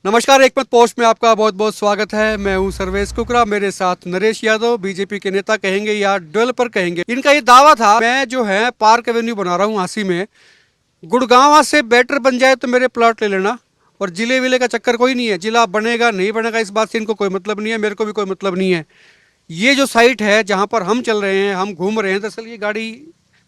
नमस्कार, एक मत पोस्ट में आपका बहुत बहुत स्वागत है। मैं हूं सर्वेश कुकरा, मेरे साथ नरेश यादव, बीजेपी के नेता कहेंगे या डेवलपर कहेंगे। इनका ये दावा था, मैं जो है पार्क एवेन्यू बना रहा हूं हांसी में, गुड़गांव से बेटर बन जाए तो मेरे प्लॉट ले लेना, और जिले विले का चक्कर कोई नहीं है। जिला बनेगा नहीं बनेगा इस बात से इनको कोई मतलब नहीं है, मेरे को भी कोई मतलब नहीं है। ये जो साइट है जहाँ पर हम चल रहे हैं, हम घूम रहे हैं, दरअसल ये गाड़ी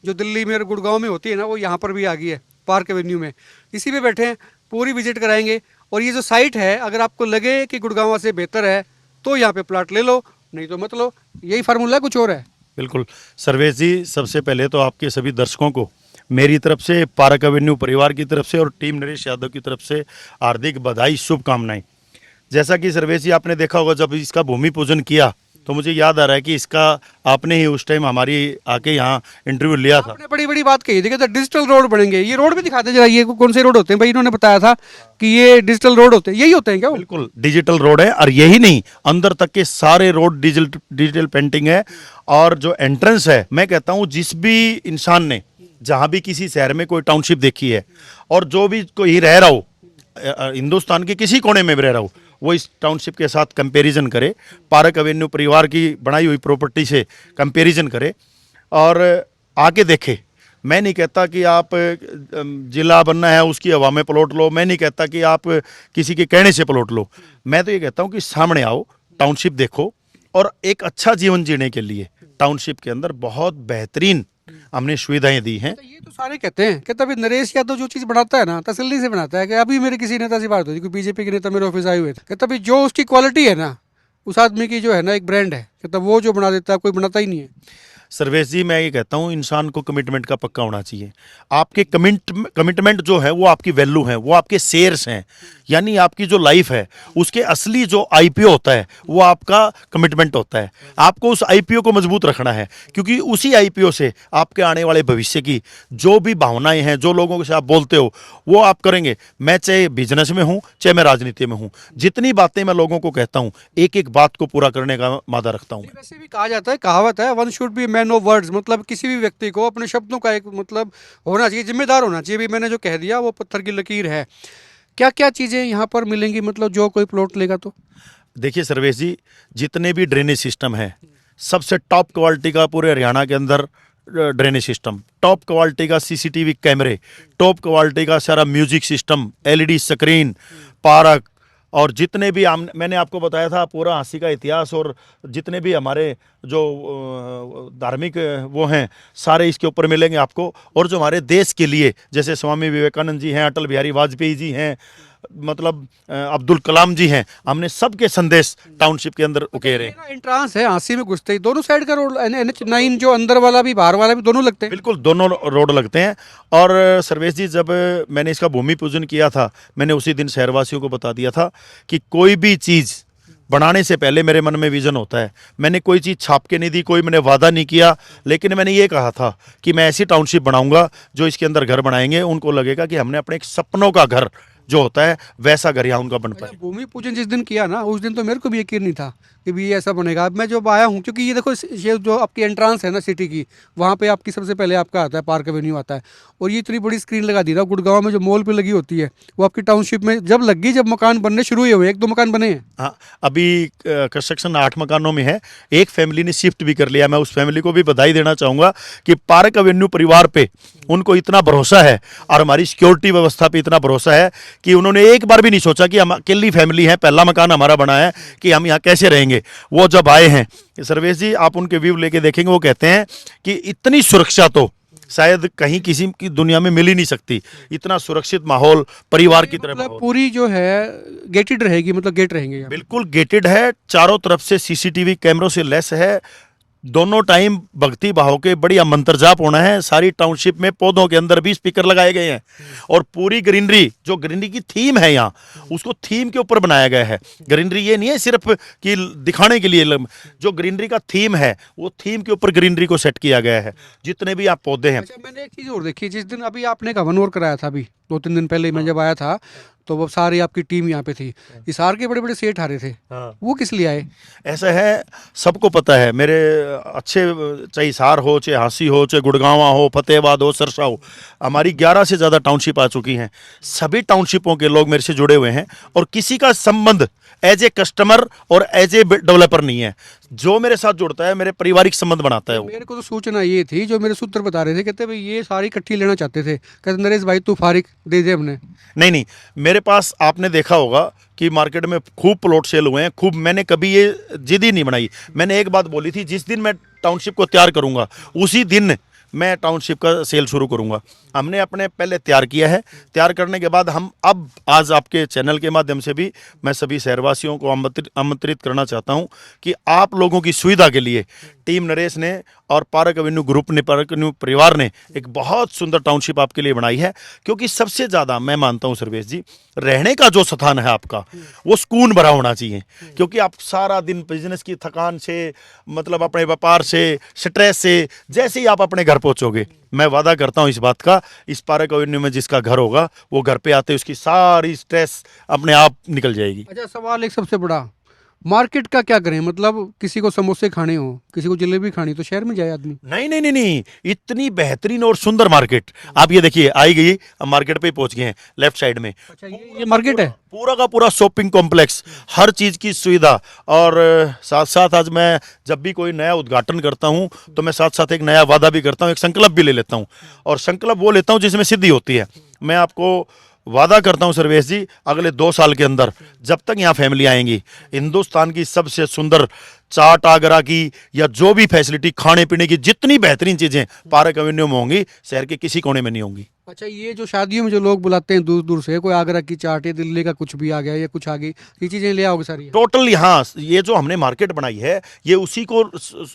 जो दिल्ली में और गुड़गांव में होती है ना, वो यहाँ पर भी आ गई है पार्क एवेन्यू में। इसी पे बैठे हैं, पूरी विजिट कराएंगे। और ये जो साइट है, अगर आपको लगे कि गुड़गांव से बेहतर है तो यहाँ पे प्लॉट ले लो, नहीं तो मत लो। यही फार्मूला है, कुछ और है? बिल्कुल सर्वेश जी, सबसे पहले तो आपके सभी दर्शकों को मेरी तरफ से, पार्क एवेन्यू परिवार की तरफ से और टीम नरेश यादव की तरफ से हार्दिक बधाई, शुभकामनाएं। जैसा कि सर्वेश जी आपने देखा होगा, जब इसका भूमि पूजन किया तो मुझे याद आ रहा है कि इसका आपने ही उस टाइम हमारी आके यहाँ इंटरव्यू लिया था। आपने बड़ी बड़ी बात कही थी कि डिजिटल रोड बनेंगे। ये रोड भी दिखाते जरा, ये कौन से रोड होते हैं भाई? इन्होंने बताया था कि ये डिजिटल रोड होते हैं, यही होते हैं क्या वो? बिल्कुल डिजिटल रोड है, और यही नहीं, अंदर तक के सारे रोड डिजिटल पेंटिंग है। और जो एंट्रेंस है, मैं कहता हूँ जिस भी इंसान ने जहाँ भी किसी शहर में कोई टाउनशिप देखी है, और जो भी कोई रह रहा हो हिंदुस्तान के किसी कोने में भी रह रहा हो, वो इस टाउनशिप के साथ कंपैरिजन करे, पार्क एवेन्यू परिवार की बनाई हुई प्रॉपर्टी से कंपैरिजन करे और आके देखे। मैं नहीं कहता कि आप जिला बनना है उसकी हवा में प्लॉट लो, मैं नहीं कहता कि आप किसी के कहने से प्लॉट लो। मैं तो ये कहता हूँ कि सामने आओ, टाउनशिप देखो, और एक अच्छा जीवन जीने के लिए टाउनशिप के अंदर बहुत बेहतरीन हमने सुविधाएं दी हैं। तो ये तो सारे कहते हैं कि तभी नरेश यादव जो चीज़ बनाता है ना, तसल्ली से बनाता है। कि अभी मेरे किसी नेता से बात हुई, कोई बीजेपी के नेता मेरे ऑफिस आए हुए थे, कि तभी जो उसकी क्वालिटी है ना, उस आदमी की जो है ना एक ब्रांड है, कि तब वो जो बना देता है, कोई बनाता ही नहीं है। सर्वेश जी, मैं ये कहता हूँ इंसान को कमिटमेंट का पक्का होना चाहिए। आपके कमिटमेंट जो है वो आपकी वैल्यू है, वो आपके शेयर्स हैं, यानी आपकी जो लाइफ है उसके असली जो आईपीओ होता है वो आपका कमिटमेंट होता है। आपको उस आईपीओ को मजबूत रखना है, क्योंकि उसी आईपीओ से आपके आने वाले भविष्य की जो भी भावनाएं हैं, जो लोगों से आप बोलते हो, वो आप करेंगे। मैं चाहे बिजनेस में हूँ, चाहे मैं राजनीति में हूँ, जितनी बातें मैं लोगों को कहता हूँ, एक एक बात को पूरा करने का मादा रखता हूँ। वैसे भी कहा जाता है, कहावत है, one should be man of words, मतलब किसी भी व्यक्ति को अपने शब्दों का एक मतलब होना चाहिए, जिम्मेदार होना चाहिए। भी मैंने जो कह दिया वो पत्थर की लकीर है। क्या क्या चीज़ें यहाँ पर मिलेंगी, मतलब जो कोई प्लॉट लेगा तो? देखिए सर्वेश जी, जितने भी ड्रेनेज सिस्टम है, सबसे टॉप क्वालिटी का पूरे हरियाणा के अंदर ड्रेनेज सिस्टम, टॉप क्वालिटी का सीसीटीवी कैमरे, टॉप क्वालिटी का सारा music system, LED screen, park, और जितने भी मैंने आपको बताया था पूरा हांसी का इतिहास, और जितने भी हमारे जो धार्मिक वो हैं, सारे इसके ऊपर मिलेंगे आपको। और जो हमारे देश के लिए, जैसे स्वामी विवेकानंद जी हैं, अटल बिहारी वाजपेयी जी हैं, मतलब अब्दुल कलाम जी हैं, हमने सबके संदेश टाउनशिप के अंदर उकेरे हैं। एंट्रांस है हांसी में घुसते ही, दोनों साइड का रोड, NH9 जो अंदर वाला भी बाहर वाला भी दोनों लगते हैं। बिल्कुल दोनों रोड लगते हैं। और सर्वेश जी, जब मैंने इसका भूमि पूजन किया था, मैंने उसी दिन शहरवासियों को बता दिया था कि कोई भी चीज़ बनाने से पहले मेरे मन में विजन होता है। मैंने कोई चीज़ छाप के नहीं दी, कोई मैंने वादा नहीं किया, लेकिन मैंने ये कहा था कि मैं ऐसी टाउनशिप बनाऊंगा, जो इसके अंदर घर बनाएंगे उनको लगेगा कि हमने अपने एक सपनों का घर जो होता है वैसा घर यहाँ उनका बन पाए। भूमि पूजन जिस दिन किया ना, उस दिन तो मेरे को भी यकीन नहीं था कि भी ये ऐसा बनेगा। अब मैं जब आया हूँ, क्योंकि ये देखो, ये जो आपकी एंट्रांस है ना सिटी की, वहाँ पे आपकी सबसे पहले आपका आता है पार्क एवेन्यू आता है। और ये इतनी बड़ी स्क्रीन लगा दी ना, गुड़गांव में जो मॉल पे लगी होती है, वो आपकी टाउनशिप में जब लगी, जब मकान बनने शुरू हुए, 1-2 मकान बने हैं। हाँ, अभी कंस्ट्रक्शन 8 मकानों में है, एक फैमिली ने शिफ्ट भी कर लिया। मैं उस फैमिली को भी बधाई देना चाहूँगा कि पार्क एवेन्यू परिवार पे उनको इतना भरोसा है, और हमारी सिक्योरिटी व्यवस्था पे इतना भरोसा है कि उन्होंने एक बार भी नहीं सोचा कि हम अकेली फैमिली है, पहला मकान हमारा बना है, कि हम यहाँ कैसे रहेंगे। वो जब आए हैं, सर्वेश जी आप उनके व्यू लेके देखेंगे, वो कहते हैं कि इतनी सुरक्षा तो शायद कहीं किसी की दुनिया में मिल ही नहीं सकती। इतना सुरक्षित माहौल, परिवार की तरह मतलब पूरी जो है गेटेड रहेगी, मतलब गेट रहेंगे यहाँ। बिल्कुल गेटेड है, चारों तरफ से सीसीटीवी कैमरों से लेस है, दोनों टाइम भक्ति भाव के बढ़िया मंत्र जाप होना है। सारी टाउनशिप में पौधों के अंदर भी स्पीकर लगाए गए हैं, और पूरी ग्रीनरी, जो ग्रीनरी की थीम है यहाँ, उसको थीम के ऊपर बनाया गया है। ग्रीनरी ये नहीं है सिर्फ कि दिखाने के लिए, जो ग्रीनरी का थीम है वो थीम के ऊपर ग्रीनरी को सेट किया गया है, जितने भी आप पौधे हैं। अच्छा, मैंने एक चीज़ और देखी, जिस दिन अभी आपने एक हवन और कराया था, अभी 2-3 दिन पहले मैं जब आया था तो वो सारी आपकी टीम यहाँ पे थी। हिसार के बड़े बड़े सेठ आ रहे थे, वो किस लिए आए? ऐसा है, सबको पता है मेरे अच्छे, चाहे हिसार हो, चाहे हांसी हो, चाहे गुड़गांवा हो, फतेहाबाद हो, सरसा हो, हमारी 11 से ज़्यादा टाउनशिप आ चुकी हैं। सभी टाउनशिपों के लोग मेरे से जुड़े हुए हैं और किसी का संबंध एज ए कस्टमर और एज ए डेवलपर नहीं है। जो मेरे साथ जुड़ता है मेरे पारिवारिक संबंध बनाता है वो। मेरे को तो सूचना ये थी, जो मेरे सूत्र बता रहे थे, कहते भाई ये सारी इकट्ठी लेना चाहते थे, कहते नरेश भाई तू फारिग दे दे हमने। नहीं नहीं, मेरे पास आपने देखा होगा कि मार्केट में खूब प्लॉट सेल हुए हैं, खूब। मैंने कभी ये जिद ही नहीं बनाई। मैंने एक बात बोली थी, जिस दिन मैं टाउनशिप को तैयार करूंगा उसी दिन मैं टाउनशिप का सेल शुरू करूंगा। हमने अपने पहले तैयार किया है। तैयार करने के बाद हम अब आज आपके चैनल के माध्यम से भी मैं सभी शहरवासियों को आमंत्रित करना चाहता हूं कि आप लोगों की सुविधा के लिए टीम नरेश ने और पार्क एवेन्यू ग्रुप ने, पार्क एवेन्यू परिवार ने एक बहुत सुंदर टाउनशिप आपके लिए बनाई है। क्योंकि सबसे ज़्यादा मैं मानता हूं सर्वेश जी, रहने का जो स्थान है आपका वो सुकून भरा होना चाहिए। क्योंकि आप सारा दिन बिजनेस की थकान से, मतलब अपने व्यापार से, स्ट्रेस से, जैसे ही आप अपने घर पहुंचोगे, मैं वादा करता हूं इस बात का, इस पार्क एवेन्यू में जिसका घर होगा वो घर पे आते उसकी सारी स्ट्रेस अपने आप निकल जाएगी। अच्छा, सवाल एक सबसे बड़ा, मार्केट का क्या करें? मतलब किसी को समोसे खाने हो, किसी को जलेबी खानी, तो शहर में जाए आदमी? नहीं नहीं नहीं नहीं, इतनी बेहतरीन और सुंदर मार्केट आप ये देखिए आई गई, हम मार्केट पे ही पहुंच गए हैं लेफ्ट साइड में। अच्छा, ये मार्केट है? पूरा का पूरा शॉपिंग कॉम्प्लेक्स, हर चीज की सुविधा। और साथ साथ आज मैं जब भी कोई नया उद्घाटन करता हूं तो मैं साथ साथ एक नया वादा भी करता हूं, एक संकल्प भी ले लेता हूं। और संकल्प वो लेता हूं जिसमें सिद्धि होती है। मैं आपको वादा करता हूं सर्वेश जी, अगले 2 साल के अंदर जब तक यहाँ फैमिली आएंगी, हिंदुस्तान की सबसे सुंदर चाट आगरा की या जो भी फैसिलिटी खाने पीने की जितनी बेहतरीन चीजें पार्क एवेन्यू में होंगी, शहर के किसी कोने में नहीं होंगी। अच्छा, ये जो शादियों में जो लोग बुलाते हैं दूर दूर से, कोई आगरा की चाट या दिल्ली का कुछ भी आ गया या कुछ आ गई, ये चीजें ले आओगे सारी? टोटली हाँ, ये जो हमने मार्केट बनाई है ये उसी को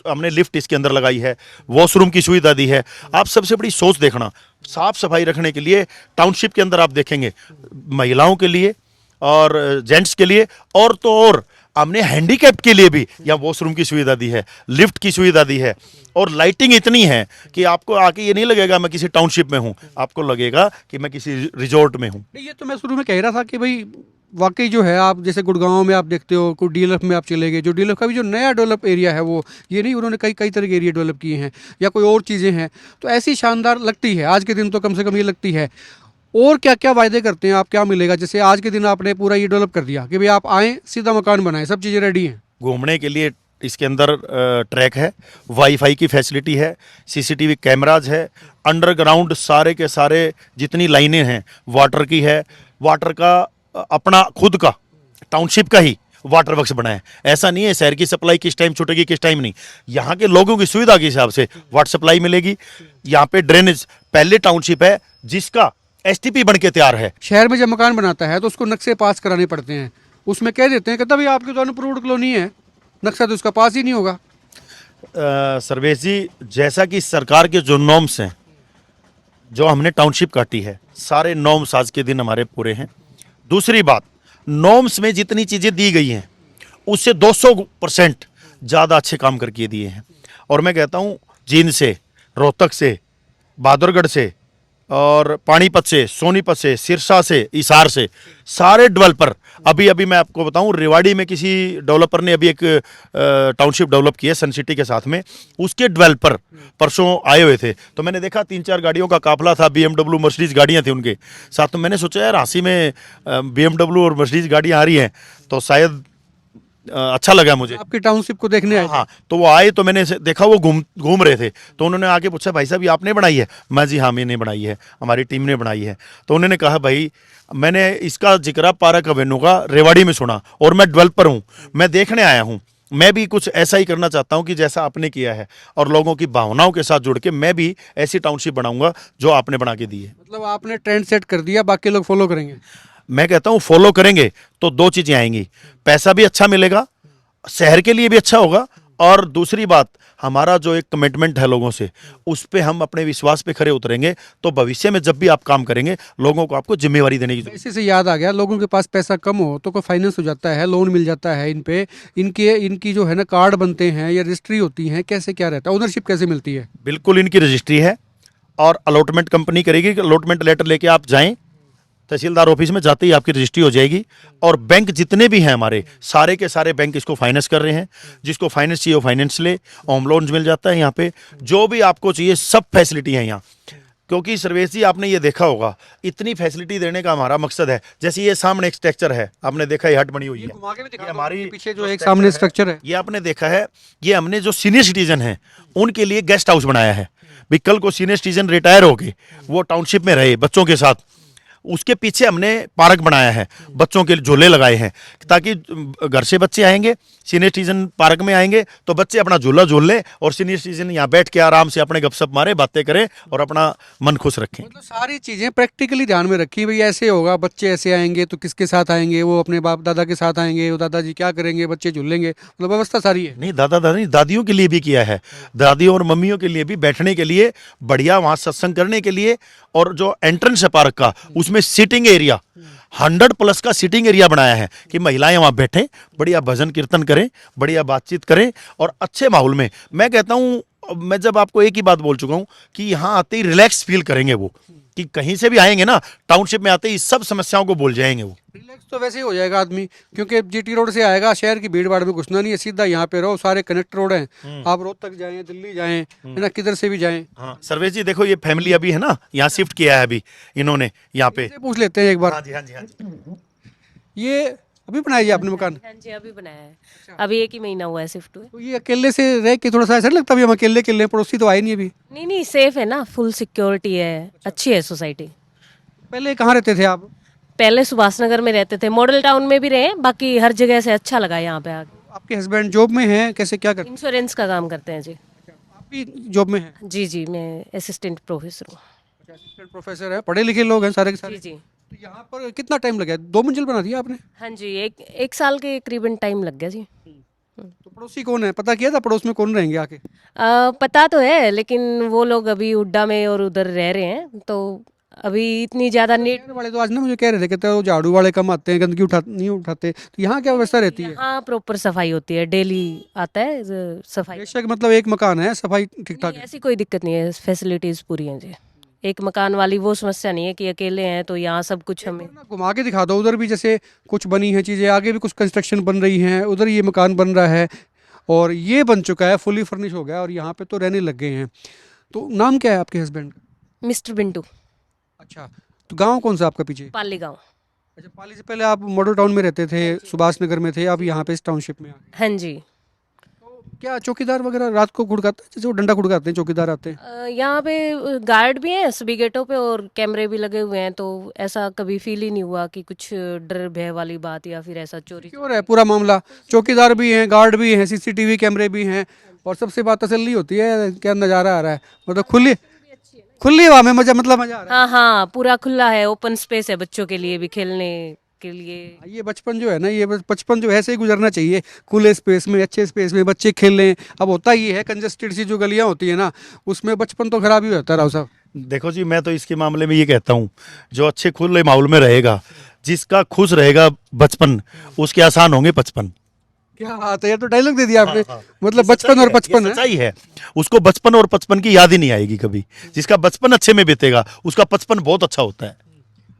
हमने लिफ्ट इसके अंदर लगाई है, वॉशरूम की सुविधा दी है। आप सबसे बड़ी सोच देखना, साफ सफाई रखने के लिए टाउनशिप के अंदर आप देखेंगे महिलाओं के लिए और जेंट्स के लिए, और तो और हमने हैंडीकैप के लिए भी यहाँ वॉशरूम की सुविधा दी है, लिफ्ट की सुविधा दी है। और लाइटिंग इतनी है कि आपको आके ये नहीं लगेगा मैं किसी टाउनशिप में हूँ, आपको लगेगा कि मैं किसी रिजॉर्ट में हूँ। नहीं, ये तो मैं शुरू में कह रहा था कि भाई वाकई जो है, आप जैसे गुड़गांव में आप देखते हो, कोई डीएलएफ में आप चले गए, जो डीएलएफ का भी जो नया डेवलप एरिया है वो ये नहीं, उन्होंने कई कई तरह के एरिया डेवलप किए हैं या कोई और चीज़ें हैं, तो ऐसी शानदार लगती है। आज के दिन तो कम से कम ये लगती है। और क्या क्या वायदे करते हैं आप, क्या मिलेगा? जैसे आज के दिन आपने पूरा ये डेवलप कर दिया कि भाई आप आएँ, सीधा मकान बनाएं, सब चीज़ें रेडी हैं। घूमने के लिए इसके अंदर ट्रैक है, वाईफाई की फैसिलिटी है, सीसीटीवी कैमराज है, अंडरग्राउंड सारे के सारे जितनी लाइनें हैं वाटर की है, वाटर का अपना खुद का टाउनशिप का ही वाटर वर्क्स बनाए। ऐसा नहीं है शहर की सप्लाई किस टाइम छूटेगी किस टाइम नहीं, यहाँ के लोगों की सुविधा के हिसाब से वाटर सप्लाई मिलेगी। यहाँ पे ड्रेनेज, पहले टाउनशिप है जिसका एसटीपी बन के तैयार है। शहर में जब मकान बनाता है तो उसको नक्शे पास कराने पड़ते हैं, उसमें कह देते हैं कि तभी आपकी तो अनअप्रूव्ड कॉलोनी है, नक्शा तो उसका पास ही नहीं होगा। सर्वेश जी, जैसा कि सरकार के जो नॉर्म्स हैं, जो हमने टाउनशिप काटी है, सारे नॉर्म्स आज के दिन हमारे पूरे हैं। दूसरी बात, नॉर्म्स में जितनी चीज़ें दी गई हैं उससे 200% ज़्यादा अच्छे काम करके दिए हैं। और मैं कहता हूँ जींद से, रोहतक से, बहादुरगढ़ से और पानीपत से, सोनीपत से, सिरसा से, हिसार से सारे डेवलपर, अभी अभी मैं आपको बताऊं रेवाड़ी में किसी डेवलपर ने अभी एक टाउनशिप डेवलप की है सन सिटी के साथ में, उसके डेवलपर परसों आए हुए थे तो मैंने देखा 3-4 गाड़ियों का काफिला था, BMW मर्सिडीज गाड़ियां थी उनके साथ। तो मैंने सोचा यार हांसी में BMW और मर्सिडीज गाड़ियां आ रही हैं तो शायद अच्छा लगा मुझे। आपकी टाउनशिप को देखने आए? हाँ, तो वो आए तो मैंने देखा वो घूम रहे थे, तो उन्होंने आके पूछा भाई साहब ये आपने बनाई है? मैं जी हाँ मैंने बनाई है, हमारी टीम ने बनाई है। तो उन्होंने कहा भाई मैंने इसका जिक्र पार्क एवेन्यू का रेवाड़ी में सुना और मैं डेवलपर हूँ, मैं देखने आया हूँ, मैं भी कुछ ऐसा ही करना चाहता हूँ कि जैसा आपने किया है और लोगों की भावनाओं के साथ जुड़ के मैं भी ऐसी टाउनशिप बनाऊंगा जो आपने बना के दी है। मतलब आपने ट्रेंड सेट कर दिया, बाकी लोग फॉलो करेंगे? मैं कहता हूँ फॉलो करेंगे तो 2 चीजें आएंगी, पैसा भी अच्छा मिलेगा, शहर के लिए भी अच्छा होगा, और दूसरी बात हमारा जो एक कमिटमेंट है लोगों से, उस पे हम अपने विश्वास पे खरे उतरेंगे तो भविष्य में जब भी आप काम करेंगे लोगों को आपको जिम्मेवारी देने की जरूरत। इसी से याद आ गया, लोगों के पास पैसा कम हो तो कोई फाइनेंस हो जाता है, लोन मिल जाता है इन पे, इनकी जो है ना कार्ड बनते हैं या रजिस्ट्री होती है, कैसे क्या रहता है, ओनरशिप कैसे मिलती है? बिल्कुल इनकी रजिस्ट्री है और अलॉटमेंट कंपनी करेगी, अलॉटमेंट लेटर लेके आप जाएं तहसीलदार ऑफिस में जाते ही आपकी रजिस्ट्री हो जाएगी। और बैंक जितने भी हैं हमारे, सारे के सारे बैंक इसको फाइनेंस कर रहे हैं। जिसको फाइनेंस चाहिए वो फाइनेंस ले, होम लोन्स मिल जाता है यहाँ पे, जो भी आपको चाहिए सब फैसिलिटी है यहाँ। क्योंकि सर्वेश जी आपने ये देखा होगा, इतनी फैसिलिटी देने का हमारा मकसद है। जैसे ये सामने एक स्ट्रक्चर है, आपने देखा ये हट बनी हुई है, घुमा के भी दिखा ये दो, हमारी पीछे जो एक सामने स्ट्रक्चर है, ये आपने देखा है, ये हमने जो सीनियर सिटीजन हैं उनके लिए गेस्ट हाउस बनाया है। भी कल को सीनियर सिटीजन रिटायर हो गए, वो टाउनशिप में रहे बच्चों के साथ, उसके पीछे हमने पार्क बनाया है, बच्चों के झूले लगाए हैं, ताकि घर से बच्चे आएंगे सीनियर सिटीजन पार्क में आएंगे तो बच्चे अपना झूला झूल लें और सीनियर सिटीजन यहाँ बैठ के आराम से अपने गपशप मारे, बातें करें और अपना मन खुश रखें। मतलब सारी चीजें प्रैक्टिकली ध्यान में रखी, भाई ऐसे होगा, बच्चे ऐसे आएंगे तो किसके साथ आएंगे, वो अपने बाप दादा के साथ आएंगे, वो दादाजी क्या करेंगे, बच्चे झूलेंगे, मतलब व्यवस्था सारी है। नहीं, दादा दादी दादियों के लिए भी किया है, दादियों और मम्मियों के लिए भी बैठने के लिए बढ़िया, वहाँ सत्संग करने के लिए। और जो एंट्रेंस है पार्क का, उसमें सीटिंग एरिया 100+ का सीटिंग एरिया बनाया है कि महिलाएं वहाँ बैठें, बढ़िया भजन कीर्तन करें, बढ़िया बातचीत करें और अच्छे माहौल में। मैं कहता हूँ, मैं जब आपको एक ही बात बोल चुका हूँ कि यहाँ आते ही रिलैक्स फील करेंगे वो, कि कहीं से भी आएंगे ना, टाउनशिप में आते ही सब समस्याओं को भूल जाएंगे वो। रिलैक्स तो वैसे ही हो जाएगा आदमी, क्योंकि जीटी रोड से आएगा, शहर की भीड़ भाड़ में घुसना नहीं है, सीधा यहाँ पे रहो, सारे कनेक्ट रोड हैं, आप रोहतक जाएं, दिल्ली जाएं, है ना, किधर से भी जाएं। हाँ सर्वेश जी देखो, ये फैमिली अभी है ना यहाँ शिफ्ट किया है अभी इन्होंने यहाँ पे। इनसे पूछ लेते हैं एक बार। हाँ जी, हाँ जी, हाँ जी। ये अभी बनाया है आपने मकान? हाँ जी, अभी बनाया है, अभी 1 ही महीना हुआ है शिफ्ट हुए। तो ये अकेले से रह के थोड़ा सा ऐसा नहीं लगता, अभी हम अकेले अकेले हैं, पड़ोसी तो आए नहीं अभी? नहीं नहीं, सेफ है ना, फुल सिक्योरिटी है, अच्छी है सोसाइटी। पहले कहाँ रहते थे आप? पहले सुभाष नगर में रहते थे, मॉडल टाउन में भी रहे, बाकी हर जगह से अच्छा लगा यहाँ पे आके। आपके हस्बैंड जॉब में हैं, कैसे क्या करते इंश्योरेंस का काम करते हैं जी। हैं? आप भी जॉब में हैं? जी जी, मैं असिस्टेंट प्रोफेसर हूँ। असिस्टेंट प्रोफेसर है, पढ़े लिखे लोग हैं सारे के जी सारे। जी। तो यहाँ पर कितना टाइम लगा? 2 मंजिल बना दिया आपने? हाँ जी, एक साल के करीबन टाइम लग गया जी। तो पड़ोसी कौन है, पता किया था पड़ोस में कौन रहेंगे आके? पता तो है, लेकिन वो लोग अभी हुड्डा में और उधर रह रहे हैं, तो अभी इतनी ज़्यादा नीट। शहर वाले तो आज ना मुझे कह रहे थे, कहते हैं वो झाड़ू वाले कम आते हैं, गंदगी नहीं उठाते, तो यहाँ क्या व्यवस्था रहती है? हाँ, प्रॉपर सफाई होती है, डेली आता है सफाई। बेशक मतलब एक मकान है, सफाई ठीक ठाक नहीं, है। ऐसी कोई दिक्कत नहीं है, फैसिलिटीज पूरी हैं जी। एक मकान वाली वो समस्या नहीं है कि अकेले हैं तो यहाँ सब कुछ हमें। ना घुमा के दिखा दो, उधर भी जैसे कुछ बनी है चीज़ें, आगे भी कुछ कंस्ट्रक्शन बन रही हैं, उधर ये मकान बन रहा है और ये बन चुका है, फुली फर्निश हो गया और यहाँ पे तो रहने लग गए हैं। तो नाम क्या है आपके हस्बैंड का? मिस्टर बिंटू। अच्छा, तो गांव कौन सा आपका पीछे? पाली गांव। अच्छा, पाली से पहले आप मॉडल टाउन में रहते थे, सुभाष नगर में थे, अब यहाँ पे इस टाउनशिप में आ गए। हाँ जी। तो क्या चौकीदार वगैरह रात को खुड़काते हैं, जैसे वो डंडा खुड़काते हैं, चौकीदार आते हैं? यहाँ पे गार्ड भी हैं सभी गेटों पे और कैमरे भी लगे हुए हैं, तो ऐसा कभी फील ही नहीं हुआ कि कुछ डर भय वाली बात या फिर ऐसा चोरी। क्यों है पूरा मामला? चौकीदार भी हैं, गार्ड भी हैं, सीसीटीवी कैमरे भी हैं, और सबसे बात तसल्ली होती है, क्या नज़ारा आ रहा है, मतलब खुली हवा में मजा आ रहा है। हाँ हाँ, पूरा खुला है, ओपन स्पेस है बच्चों के लिए भी खेलने के लिए। ये बचपन जो है ना, ये बचपन जो ऐसे ही गुजरना चाहिए, खुले स्पेस में, अच्छे स्पेस में बच्चे खेलें। अब होता ये है, कंजेस्टेड सी जो गलियां होती है ना, उसमें बचपन तो खराब ही होता है राव साहब। देखो जी, मैं तो इसके मामले में ये कहता हूँ, जो अच्छे खुले माहौल में रहेगा, जिसका खुश रहेगा बचपन, उसके आसान होंगे 55। क्या बात है, ये तो डायलॉग दे दिया आपने। मतलब बचपन और 55 है। सच्चाई है, उसको बचपन और 55 की याद ही नहीं आएगी कभी। जिसका बचपन अच्छे में बीतेगा उसका 55 बहुत अच्छा होता है।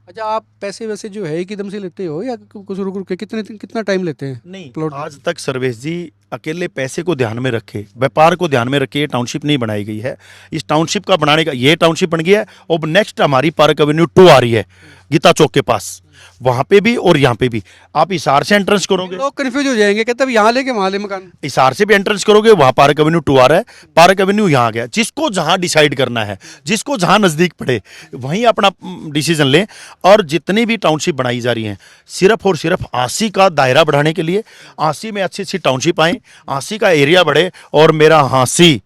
अच्छा, आप पैसे वैसे जो है एकदम से लेते हो या कुछ रुक रुक के, कितना टाइम लेते हैं? नहीं, प्लॉट आज तक सर्वेश जी अकेले पैसे को ध्यान में रखे, व्यापार को ध्यान में रखे ये टाउनशिप नहीं बनाई गई है। इस टाउनशिप का बनाने का, ये टाउनशिप बन गया है, अब नेक्स्ट हमारी पार्क एवेन्यू 2 आ रही है गीता चौक के पास, वहां पे भी और यहाँ पे भी। आप हिसार से एंट्रेंस करोगे, लोग कंफ्यूज हो जाएंगे, कहते अब यहाँ लेके वहाँ ले मकान। हिसार से भी एंट्रेंस करोगे, वहां पार्क एवेन्यू 2 आ रहा है, पार्क एवेन्यू यहाँ आ गया। जिसको जहां डिसाइड करना है, जिसको जहां नजदीक पड़े, वहीं अपना डिसीजन लें। और जितनी भी टाउनशिप बनाई जा रही हैं, सिर्फ और सिर्फ आसी का दायरा बढ़ाने के लिए, आसी में अच्छी अच्छी टाउनशिप आए, आसी का एरिया बढ़े और मेरा हांसी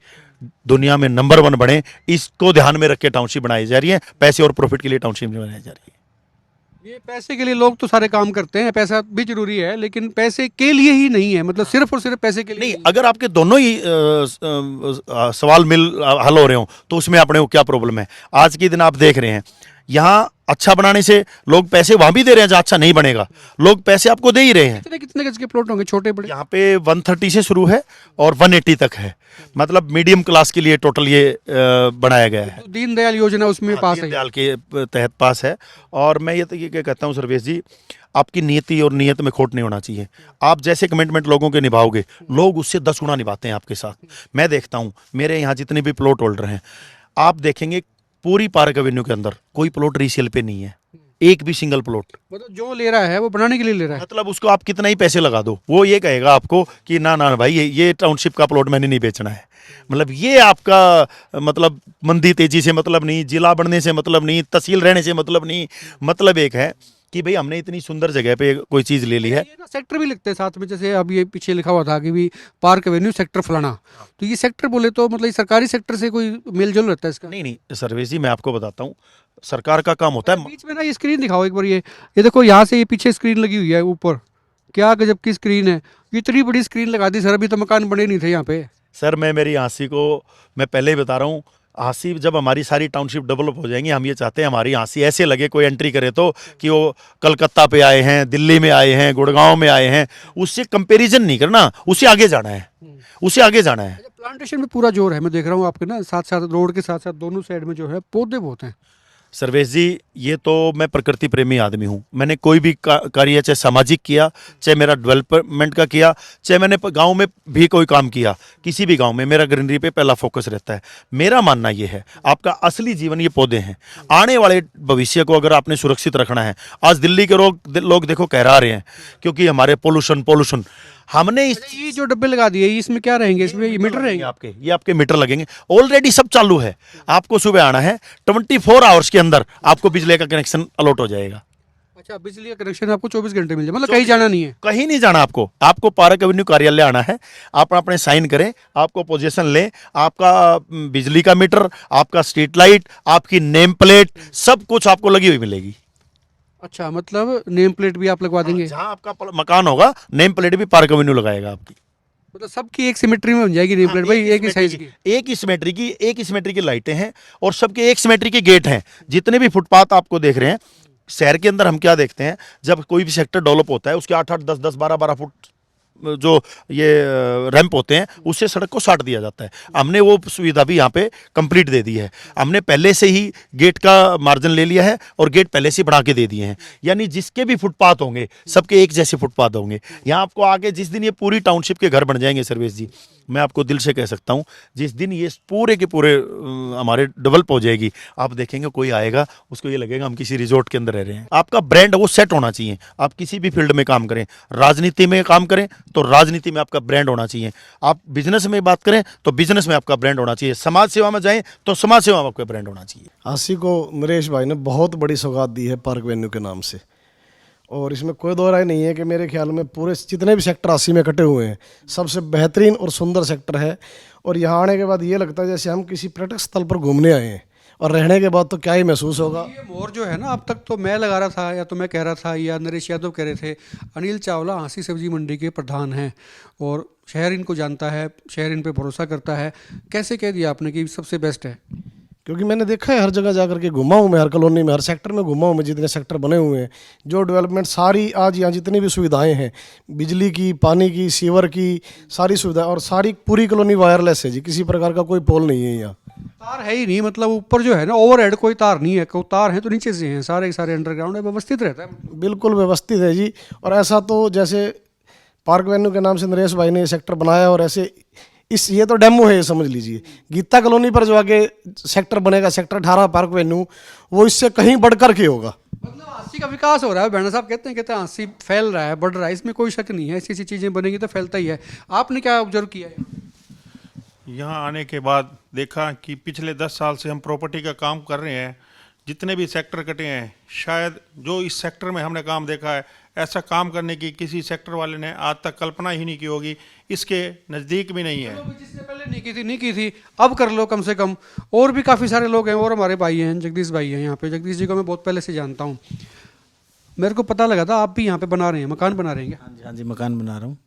दुनिया में नंबर 1 बने, इसको ध्यान में रख के टाउनशिप बनाई जा रही है। पैसे और प्रॉफिट के लिए टाउनशिप बनाई जा रही है। ये पैसे के लिए लोग तो सारे काम करते हैं, पैसा भी जरूरी है, लेकिन पैसे के लिए ही नहीं है, मतलब सिर्फ और सिर्फ पैसे के लिए नहीं, अगर आपके दोनों ही सवाल हल हो रहे हो तो उसमें अपने को क्या प्रॉब्लम है। आज के दिन आप देख रहे हैं, यहाँ अच्छा बनाने से लोग पैसे वहां भी दे रहे हैं जहाँ अच्छा नहीं बनेगा, लोग पैसे आपको दे ही रहे हैं। कितने कितने गज के प्लॉट होंगे, छोटे बड़े? यहाँ पे 130 से शुरू है और 180 तक है, मतलब मीडियम क्लास के लिए टोटल ये बनाया गया है। दीनदयाल योजना उसमें पास है? दीनदयाल के तहत पास है। और मैं ये क्या कहता हूँ सर्वेश जी, आपकी नीति और नीयत में खोट नहीं होना चाहिए। आप जैसे कमिटमेंट लोगों के निभाओगे, लोग उससे 10 गुना निभाते हैं आपके साथ। मैं देखता हूँ मेरे यहाँ जितने भी प्लॉट होल्डर हैं, आप देखेंगे पूरी पार्क एवेन्यू के अंदर कोई प्लॉट रीसेल पे नहीं है, एक भी सिंगल प्लॉट। मतलब जो ले रहा है वो बनाने के लिए ले रहा है? मतलब उसको आप कितना ही पैसे लगा दो, वो ये कहेगा आपको कि ना ना भाई ये टाउनशिप का प्लॉट मैंने नहीं बेचना है। मतलब ये आपका मतलब मंदी तेजी से मतलब नहीं, जिला बढ़ने से मतलब नहीं, तहसील रहने से मतलब नहीं, मतलब एक है कि भाई हमने इतनी सुंदर जगह पे कोई चीज ले ली है। ये ना सेक्टर भी लिखते हैं साथ में, जैसे अब ये पीछे लिखा हुआ था कि भी पार्क एवेन्यू सेक्टर फलाना, तो ये सेक्टर बोले तो मतलब ये सरकारी सेक्टर से कोई मेल जोल रहता है इसका? नहीं सर्वेश जी, मैं आपको बताता हूँ, सरकार का काम होता है। बीच में ना ये स्क्रीन दिखाओ एक बार, ये देखो यहाँ से ये पीछे स्क्रीन लगी हुई है ऊपर, क्या गजब की स्क्रीन है, इतनी बड़ी स्क्रीन लगा दी सर, अभी तो मकान बने नहीं थे यहाँ पे। सर मैं मेरी हाँसी को मैं पहले ही बता रहा हूँ, हाँसी जब हमारी सारी टाउनशिप डेवलप हो जाएंगी, हम ये चाहते हैं हमारी हाँसी ऐसे लगे कोई एंट्री करे तो कि वो कलकत्ता पे आए हैं, दिल्ली में आए हैं, गुड़गांव में आए हैं। उससे कंपैरिजन नहीं करना, उसे आगे जाना है, उसे आगे जाना है। प्लांटेशन में पूरा जोर है, मैं देख रहा हूँ आपके ना साथ साथ रोड के साथ साथ दोनों साइड में जो है पौधे बहुत हैं। सर्वेश जी, ये तो मैं प्रकृति प्रेमी आदमी हूँ। मैंने कोई भी कार्य चाहे सामाजिक किया, चाहे मेरा डेवलपमेंट का किया, चाहे मैंने गांव में भी कोई काम किया, किसी भी गांव में मेरा ग्रीनरी पे पहला फोकस रहता है। मेरा मानना ये है, आपका असली जीवन ये पौधे हैं। आने वाले भविष्य को अगर आपने सुरक्षित रखना है, आज दिल्ली के लोग देखो कहरा रहे हैं क्योंकि हमारे पोल्यूशन हमने ये जो डब्बे लगा दिए इसमें क्या रहेंगे, इसमें ये मीटर रहेंगे आपके, ये आपके मीटर लगेंगे। ऑलरेडी सब चालू है, आपको सुबह आना है, 24 आवर्स के अंदर आपको बिजली का कनेक्शन अलॉट हो जाएगा। अच्छा, बिजली का कनेक्शन आपको 24 घंटे मिल जाए, मतलब कहीं जाना नहीं है? कहीं नहीं जाना आपको पार्क एवेन्यू कार्यालय आना है, आप अपने साइन करें, आपको पोजीशन लें, आपका बिजली का मीटर, आपका स्ट्रीट लाइट, आपकी नेम प्लेट, सब कुछ आपको लगी हुई मिलेगी। अच्छा, मतलब नेम प्लेट भी आप लगवा देंगे? जहां आपका मकान होगा, नेम प्लेट भी पार्क एवेन्यू लगाएगा आपकी। मतलब सबकी एक सिमेट्री में बन जाएगी नेम प्लेट भाई, एक ही साइज की? एक ही सिमेट्री की लाइटें हैं और सबके एक सिमेट्री के गेट हैं। जितने भी फुटपाथ आपको देख रहे हैं शहर के अंदर, हम क्या देखते हैं, जब कोई भी सेक्टर डेवलप होता है उसके 8-8, 10-10, 12-12 फुट जो ये रैंप होते हैं उससे सड़क को साट दिया जाता है। हमने वो सुविधा भी यहाँ पे कंप्लीट दे दी है। हमने पहले से ही गेट का मार्जिन ले लिया है और गेट पहले से बढ़ा के दे दिए हैं, यानी जिसके भी फुटपाथ होंगे सबके एक जैसे फुटपाथ होंगे। यहाँ आपको आगे जिस दिन ये पूरी टाउनशिप के घर बन जाएंगे सर्वेश जी, मैं आपको दिल से कह सकता हूँ, जिस दिन ये पूरे के पूरे हमारे डेवलप हो जाएगी, आप देखेंगे कोई आएगा उसको ये लगेगा हम किसी रिजॉर्ट के अंदर रह रहे हैं। आपका ब्रांड वो सेट होना चाहिए। आप किसी भी फील्ड में काम करें, राजनीति में काम करें तो राजनीति में आपका ब्रांड होना चाहिए, आप बिजनेस में बात करें तो बिजनेस में आपका ब्रांड होना चाहिए, समाज सेवा में जाएं तो समाज सेवा में आपका ब्रांड होना चाहिए। हाँसी को नरेश भाई ने बहुत बड़ी सौगात दी है पार्क एवेन्यू के नाम से, और इसमें कोई दो राय नहीं है कि मेरे ख्याल में पूरे जितने भी सेक्टर हाँसी में कटे हुए हैं सबसे बेहतरीन और सुंदर सेक्टर है। और यहाँ आने के बाद ये लगता है जैसे हम किसी पर्यटक स्थल पर घूमने आए हैं, और रहने के बाद तो क्या ही महसूस होगा। ये मोर जो है ना, अब तक तो मैं लगा रहा था या तो मैं कह रहा था या नरेश यादव कह रहे थे, अनिल चावला हाँसी सब्जी मंडी के प्रधान हैं और शहर इनको जानता है, शहर इन पे भरोसा करता है। कैसे कह दिया आपने कि सबसे बेस्ट है? क्योंकि मैंने देखा है हर जगह जा करके घुमा हूँ मैं, हर कॉलोनी में, हर सेक्टर में घुमा हूँ मैं, जितने सेक्टर बने हुए हैं, जो डेवलपमेंट सारी आज यहाँ जितनी भी सुविधाएं हैं, बिजली की, पानी की, सीवर की, सारी सुविधा, और सारी पूरी कॉलोनी वायरलेस है जी, किसी प्रकार का कोई पोल नहीं है यहाँ। तार है ही नहीं, मतलब ऊपर जो है ना ओवरहेड कोई तार नहीं है, कोई तार है तो नीचे से हैं, सारे सारे अंडरग्राउंड है, व्यवस्थित रहता है। बिल्कुल व्यवस्थित है जी। और ऐसा तो जैसे पार्क एवेन्यू के नाम से नरेश भाई ने ये सेक्टर बनाया, और ऐसे ये तो डेमो है, ये समझ लीजिए। गीता कॉलोनी पर जो आगे सेक्टर बनेगा, सेक्टर 18 पार्क एवेन्यू, वो इससे कहीं बढ़कर के होगा। मतलब हाँसी का विकास हो रहा है, बहना साहब कहते हैं हाँसी फैल रहा है, बढ़ रहा है, इसमें कोई शक नहीं है। ऐसी ऐसी चीज़ें बनेंगी तो फैलता ही है। आपने क्या ऑब्जर्व किया है? यहाँ आने के बाद देखा कि पिछले 10 साल से हम प्रॉपर्टी का काम कर रहे हैं, जितने भी सेक्टर कटे हैं, शायद जो इस सेक्टर में हमने काम देखा है, ऐसा काम करने की किसी सेक्टर वाले ने आज तक कल्पना ही नहीं की होगी, इसके नज़दीक भी नहीं है। जिसने पहले नहीं की थी अब कर लो कम से कम। और भी काफ़ी सारे लोग हैं, और हमारे भाई हैं, जगदीश भाई हैं यहाँ पे। जगदीश जी को मैं बहुत पहले से जानता हूँ, मेरे को पता लगा था आप भी यहाँ पे बना रहे हैं, मकान बना रहे हैं क्या? हाँ जी, मकान बना रहा हूँ।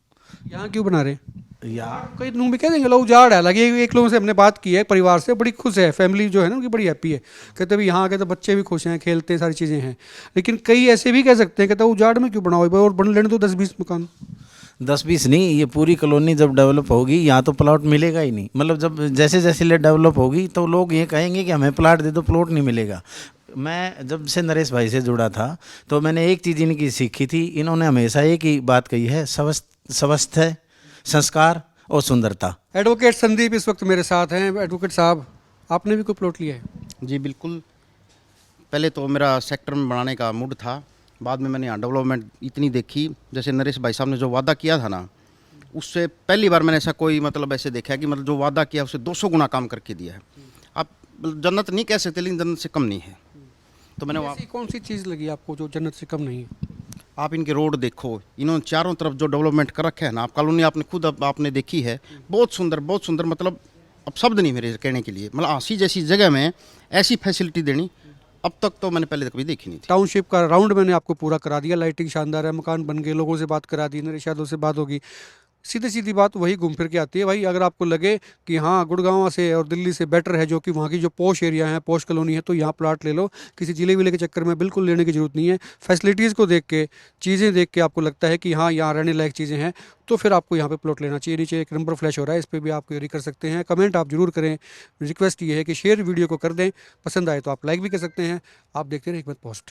यहाँ क्यों बना रहे हैं? यहाँ कई लोग भी कह देंगे लोग उजाड़ है, लगे एक लोगों से हमने बात की है परिवार से, बड़ी खुश है, फैमिली जो है ना उनकी बड़ी हैप्पी है, कहते भी यहाँ आके तो बच्चे भी खुश हैं, खेलते हैं, सारी चीज़ें हैं। लेकिन कई ऐसे भी कह सकते हैं कहते उजाड़ में क्यों बनाओ भाई, और बन लेने दो 10-20 मकान। 10-20 नहीं, ये पूरी कॉलोनी जब डेवलप होगी यहाँ तो प्लॉट मिलेगा ही नहीं। मतलब जब जैसे जैसे डेवलप होगी तो लोग ये कहेंगे कि हमें प्लॉट दे दो, प्लॉट नहीं मिलेगा। मैं जब से नरेश भाई से जुड़ा था तो मैंने एक चीज़ इनकी सीखी थी, इन्होंने हमेशा एक ही बात कही है, स्वस्थ संस्कार और सुंदरता। एडवोकेट संदीप इस वक्त मेरे साथ हैं। एडवोकेट साहब, आपने भी कोई प्लॉट लिया है? जी बिल्कुल। पहले तो मेरा सेक्टर में बनाने का मूड था, बाद में मैंने यहाँ डेवलपमेंट इतनी देखी, जैसे नरेश भाई साहब ने जो वादा किया था ना, उससे पहली बार मैंने ऐसा कोई मतलब ऐसे देखा है कि मतलब जो वादा किया उससे 200 गुना काम करके दिया है। आप जन्नत नहीं कह सकते लेकिन जन्नत से कम नहीं है। तो मैंने ऐसी कौन सी चीज़ लगी आपको जो जन्नत से कम नहीं है? आप इनके रोड देखो, इन्होंने चारों तरफ जो डेवलपमेंट कर रखा है ना, आप कॉलोनी आपने खुद आपने देखी है, बहुत सुंदर, मतलब अब शब्द नहीं मेरे कहने के लिए। मतलब आसी जैसी जगह में ऐसी फैसिलिटी देनी अब तक तो मैंने पहले कभी देखी नहीं थी। टाउनशिप का राउंड मैंने आपको पूरा करा दिया, लाइटिंग शानदार है, मकान बन गए, लोगों से बात करा दी, नरेश यादव से बात होगी, सीधी सीधी बात वही घूम फिर के आती है भाई। अगर आपको लगे कि हाँ गुड़गांव से और दिल्ली से बेटर है, जो कि वहाँ की जो पॉश एरिया है, पॉश कॉलोनी है, तो यहाँ प्लाट ले लो। किसी जिले विले के चक्कर में बिल्कुल लेने की जरूरत नहीं है। फैसिलिटीज़ को देख के, चीज़ें देख के आपको लगता है कि हाँ यहाँ रहने लायक चीज़ें हैं, तो फिर आपको यहाँ पे प्लॉट लेना चाहिए। नीचे एक नंबर फ्लैश हो रहा है, इस पर भी आप क्वेरी कर सकते हैं। कमेंट आप जरूर करें। रिक्वेस्ट ये है कि शेयर वीडियो को कर दें, पसंद आए तो आप लाइक भी कर सकते हैं। आप देखते रहें हिकमत पोस्ट।